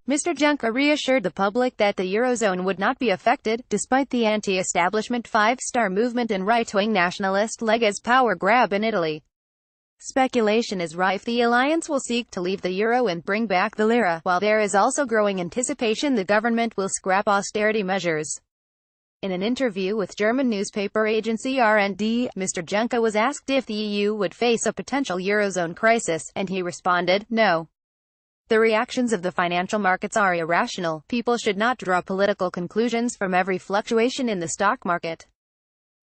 Mr. Juncker reassured the public that the eurozone would not be affected, despite the anti-establishment five-star movement and right-wing nationalist Lega's power grab in Italy. Speculation is rife the alliance will seek to leave the euro and bring back the lira, while there is also growing anticipation the government will scrap austerity measures. In an interview with German newspaper agency RND, Mr. Juncker was asked if the EU would face a potential eurozone crisis, and he responded, "No. The reactions of the financial markets are irrational. People should not draw political conclusions from every fluctuation in the stock market.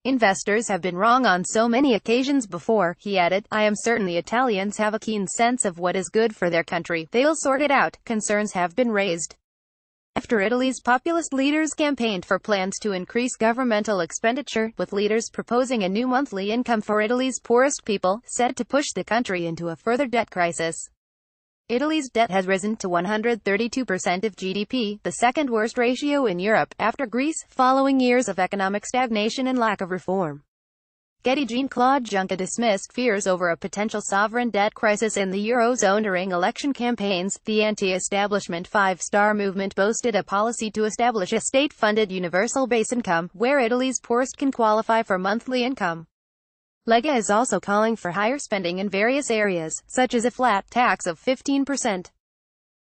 Investors have been wrong on so many occasions before," he added. "I am certain the Italians have a keen sense of what is good for their country. They'll sort it out." Concerns have been raised after Italy's populist leaders campaigned for plans to increase governmental expenditure, with leaders proposing a new monthly income for Italy's poorest people, set to push the country into a further debt crisis. Italy's debt has risen to 132% of GDP, the second worst ratio in Europe, after Greece, following years of economic stagnation and lack of reform. Getty Jean-Claude Juncker dismissed fears over a potential sovereign debt crisis in the eurozone during election campaigns. The anti-establishment five-star movement boasted a policy to establish a state-funded universal base income, where Italy's poorest can qualify for monthly income. Lega is also calling for higher spending in various areas, such as a flat tax of 15%.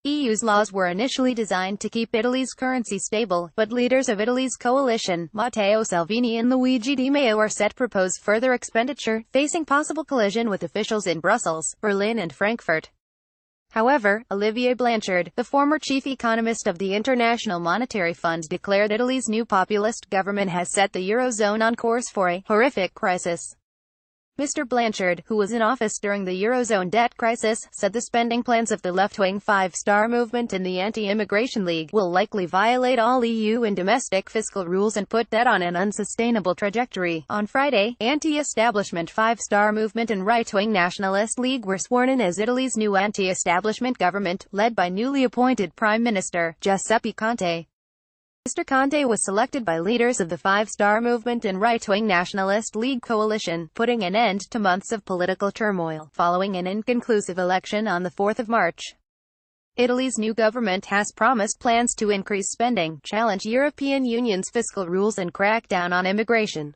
EU's laws were initially designed to keep Italy's currency stable, but leaders of Italy's coalition, Matteo Salvini and Luigi Di Maio, are set to propose further expenditure, facing possible collision with officials in Brussels, Berlin and Frankfurt. However, Olivier Blanchard, the former chief economist of the International Monetary Fund, declared Italy's new populist government has set the eurozone on course for a horrific crisis. Mr. Blanchard, who was in office during the eurozone debt crisis, said the spending plans of the left-wing five-star movement and the Anti-Immigration League will likely violate all EU and domestic fiscal rules and put debt on an unsustainable trajectory. On Friday, anti-establishment five-star movement and right-wing nationalist league were sworn in as Italy's new anti-establishment government, led by newly appointed Prime Minister Giuseppe Conte. Mr. Conte was selected by leaders of the Five-Star Movement and right-wing Nationalist League coalition, putting an end to months of political turmoil, following an inconclusive election on the 4th of March. Italy's new government has promised plans to increase spending, challenge European Union's fiscal rules and crack down on immigration.